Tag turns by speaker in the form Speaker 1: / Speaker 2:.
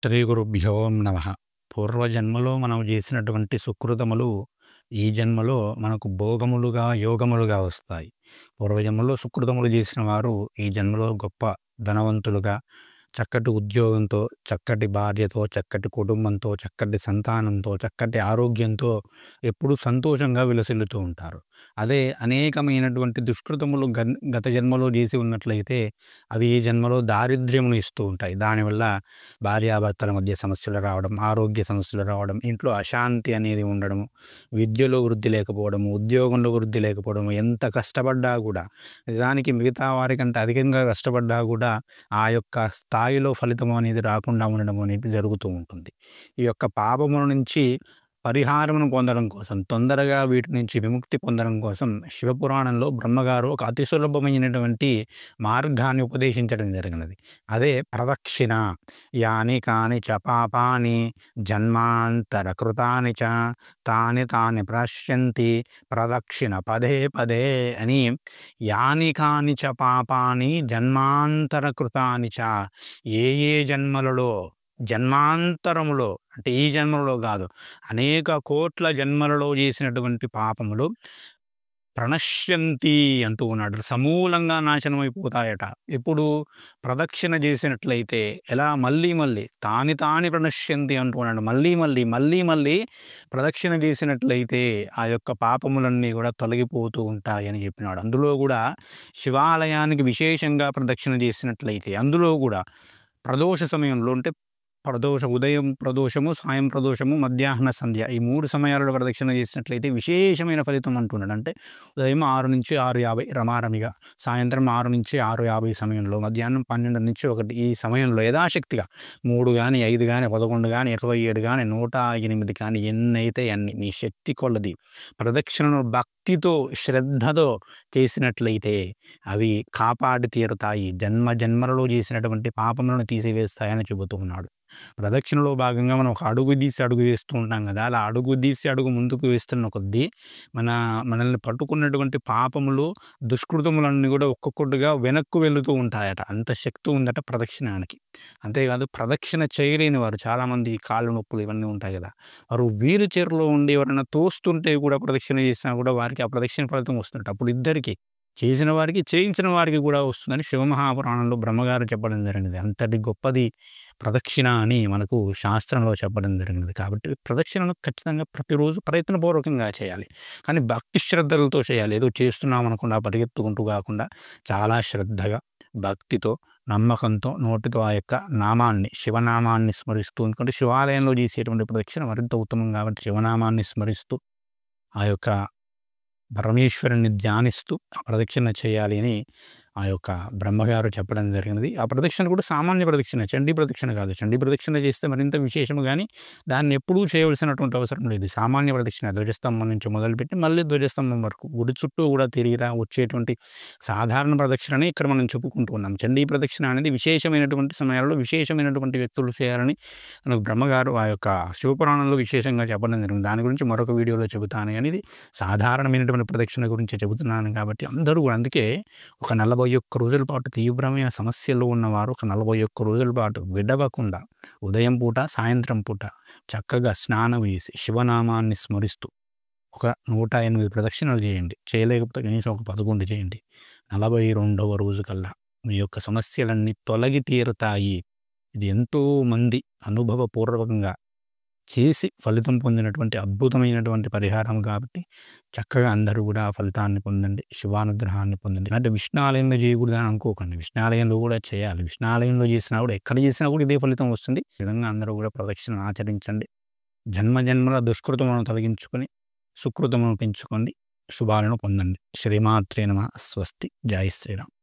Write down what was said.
Speaker 1: శ్రీ గురుభ్యో నమః. పూర్వజన్మలో మనం చేసినటువంటి సుకృతములు ఈ జన్మలో మనకు భోగములుగా, యోగములుగా వస్తాయి. పూర్వజన్మలో సుకృతములు చేసిన వారు ఈ జన్మలో గొప్ప ధనవంతులుగా, చక్కటి ఉద్యోగంతో, చక్కటి భార్యతో, చక్కటి కుటుంబంతో, చక్కటి సంతానంతో, చక్కటి ఆరోగ్యంతో ఎప్పుడూ సంతోషంగా విలసిల్లుతూ ఉంటారు. అదే అనేకమైనటువంటి దుష్కృతములు గత జన్మలో చేసి ఉన్నట్లయితే అవి ఈ జన్మలో దారిద్ర్యమును ఇస్తూ ఉంటాయి. దానివల్ల భార్యాభర్తల మధ్య సమస్యలు రావడం, ఆరోగ్య సమస్యలు రావడం, ఇంట్లో అశాంతి అనేది ఉండడము, విద్యలో వృద్ధి లేకపోవడము, ఉద్యోగంలో వృద్ధి లేకపోవడము, ఎంత కష్టపడ్డా కూడా నిజానికి మిగతా వారికంటే అధికంగా కష్టపడ్డా కూడా ఆ యొక్క స్థాయిలో ఫలితం అనేది రాకుండా ఉండడం అనేది జరుగుతూ ఉంటుంది. ఈ యొక్క పాపముల నుంచి పరిహారమును పొందడం కోసం, తొందరగా వీటి నుంచి విముక్తి పొందడం కోసం శివపురాణంలో బ్రహ్మగారు ఒక అతి సులభమైనటువంటి మార్గాన్ని ఉపదేశించడం జరిగినది. అదే ప్రదక్షిణ. యాని కాని చ పాపాని జన్మాంతర కృతాని చ తాని తాని ప్రశ్యంతి ప్రదక్షిణ పదే పదే అని. యాని కాని చ పాపాని జన్మాంతర కృతాని చ, ఏ ఏ జన్మలలో, జన్మాంతరములో అంటే ఈ జన్మలో కాదు, అనేక కోట్ల జన్మలలో చేసినటువంటి పాపములు ప్రణశ్యంతి అంటూ ఉన్నాడు. సమూలంగా నాశనం అయిపోతాయట. ఇప్పుడు ప్రదక్షిణ చేసినట్లయితే ఎలా మళ్ళీ మళ్ళీ తాని ప్రణశ్యంతి అంటూ ఉన్నాడు. మళ్ళీ ప్రదక్షిణ చేసినట్లయితే ఆ యొక్క పాపములన్నీ కూడా తొలగిపోతూ ఉంటాయి అని చెప్పినాడు. అందులో కూడా శివాలయానికి విశేషంగా ప్రదక్షిణ చేసినట్లయితే, అందులో కూడా ప్రదోష సమయంలో అంటే ఉదయం ప్రదోషము, సాయం ప్రదోషము, మధ్యాహ్న సంధ్య, ఈ 3 సమయాలలో ప్రదక్షిణ చేసినట్లయితే విశేషమైన ఫలితం అంటున్నాడు. అంటే ఉదయం 6 నుంచి 6:50 రమారమిగా, సాయంత్రం 6 నుంచి 6:50 సమయంలో, మధ్యాహ్నం 12 నుంచి 1 ఈ సమయంలో యథాశక్తిగా 3 కానీ, 5 కానీ, 11 కానీ, 27 కానీ, 108 కానీ, ఎన్నైతే అన్ని మీ శక్తి కొలది ప్రదక్షిణను భక్తితో, శ్రద్ధతో చేసినట్లయితే అవి కాపాడి తీరుతాయి. జన్మలలో చేసినటువంటి పాపములను తీసివేస్తాయని చెబుతూ ఉన్నాడు. ప్రదక్షిణలో భాగంగా మనం ఒక అడుగు తీసి అడుగు వేస్తూ ఉంటాం కదా, అలా అడుగు తీసి అడుగు ముందుకు వేస్తున్న కొద్దీ మనల్ని పట్టుకున్నటువంటి పాపములు, దుష్కృతములన్నీ కూడా ఒక్కొక్కటిగా వెనక్కు వెళుతూ ఉంటాయట. అంత శక్తి ఉందట ప్రదక్షిణానికి. అంతేకాదు, ప్రదక్షిణ చేయలేని వారు చాలామంది కాళ్ళు నొప్పులు ఇవన్నీ ఉంటాయి కదా, వారు వీలు చైర్లో ఉండి ఎవరైనా తోస్తుంటే కూడా ప్రదక్షిణ చేసినా కూడా వారికి ఆ ప్రదక్షిణ ఫలితం వస్తుంట. అప్పుడు ఇద్దరికి, చేసిన వారికి చేయించిన వారికి కూడా వస్తుందని శివమహాపురాణంలో బ్రహ్మగారు చెప్పడం జరిగినది. అంతటి గొప్పది ప్రదక్షిణ అని మనకు శాస్త్రంలో చెప్పడం జరిగినది. కాబట్టి ప్రదక్షిణను ఖచ్చితంగా ప్రతిరోజు ప్రయత్నపూర్వకంగా చేయాలి. కానీ భక్తి శ్రద్ధలతో చేయాలి. ఏదో చేస్తున్నాం అనకుండా పరిగెత్తుకుంటూ కాకుండా చాలా శ్రద్ధగా, భక్తితో, నమ్మకంతో, నోటితో ఆ యొక్క నామాన్ని, శివనామాన్ని స్మరిస్తూ, ఎందుకంటే శివాలయంలో చేసేటువంటి ప్రదక్షిణ మరింత ఉత్తమం కాబట్టి శివనామాన్ని స్మరిస్తూ ఆ యొక్క పరమేశ్వరుని ధ్యానిస్తూ ఆ ప్రదక్షిణ చేయాలి అని ఆ యొక్క బ్రహ్మగారు చెప్పడం జరిగినది. ఆ ప్రదక్షిణ కూడా సామాన్య ప్రదక్షిణ, చండీ ప్రదక్షిణ కాదు. చండీ ప్రదక్షిణ చేస్తే మరింత విశేషము, కానీ దాన్ని ఎప్పుడూ చేయవలసినటువంటి అవసరం లేదు. సామాన్య ప్రదక్షిణ ధ్వజస్తంభం నుంచి మొదలుపెట్టి మళ్ళీ ధ్వజస్తంభం వరకు గుడి చుట్టూ కూడా తిరిగిరా వచ్చేటువంటి సాధారణ ప్రదక్షిణని ఇక్కడ మనం చెప్పుకుంటూ ఉన్నాం. చండీ ప్రదక్షిణ అనేది విశేషమైనటువంటి సమయాల్లో విశేషమైనటువంటి వ్యక్తులు చేయాలని మనకు బ్రహ్మగారు ఆ యొక్క శివపురాణంలో విశేషంగా చెప్పడం జరిగింది. దాని గురించి మరొక వీడియోలో చెబుతాను. అనేది సాధారణమైనటువంటి ప్రదక్షిణ గురించి చెబుతున్నాను కాబట్టి అందరూ కూడా, అందుకే ఒక 41 రోజుల పాటు తీవ్రమైన సమస్యల్లో ఉన్నవారు ఒక 41 రోజుల పాటు విడవకుండా ఉదయం పూట, సాయంత్రం పూట చక్కగా స్నానం వేసి శివనామాన్ని స్మరిస్తూ ఒక 108 ప్రదక్షిణలు చేయండి. చేయలేకపోతే కనీసం ఒక 11 చేయండి. 42వ రోజు కల్లా మీ యొక్క సమస్యలన్నీ తొలగి తీరుతాయి. ఇది ఎంతో మంది అనుభవపూర్వకంగా చేసి ఫలితం పొందినటువంటి అద్భుతమైనటువంటి పరిహారం కాబట్టి చక్కగా అందరూ కూడా ఆ ఫలితాన్ని పొందండి, శివానుగ్రహాన్ని పొందండి. అంటే విష్ణాలయంలో చేయకూడదు అని అనుకోకండి, విష్ణాలయంలో కూడా చేయాలి. విష్ణాలయంలో చేసినా కూడా, ఎక్కడ చేసినా కూడా ఇదే ఫలితం వస్తుంది. ఈ విధంగా అందరూ కూడా ప్రదక్షిణ ఆచరించండి. జన్మల దుష్కృతములను తొలగించుకొని సుకృతమును పెంచుకోండి, శుభాలను పొందండి. శ్రీమాత్రే నమః. స్వస్తి. జై శ్రీరామ్.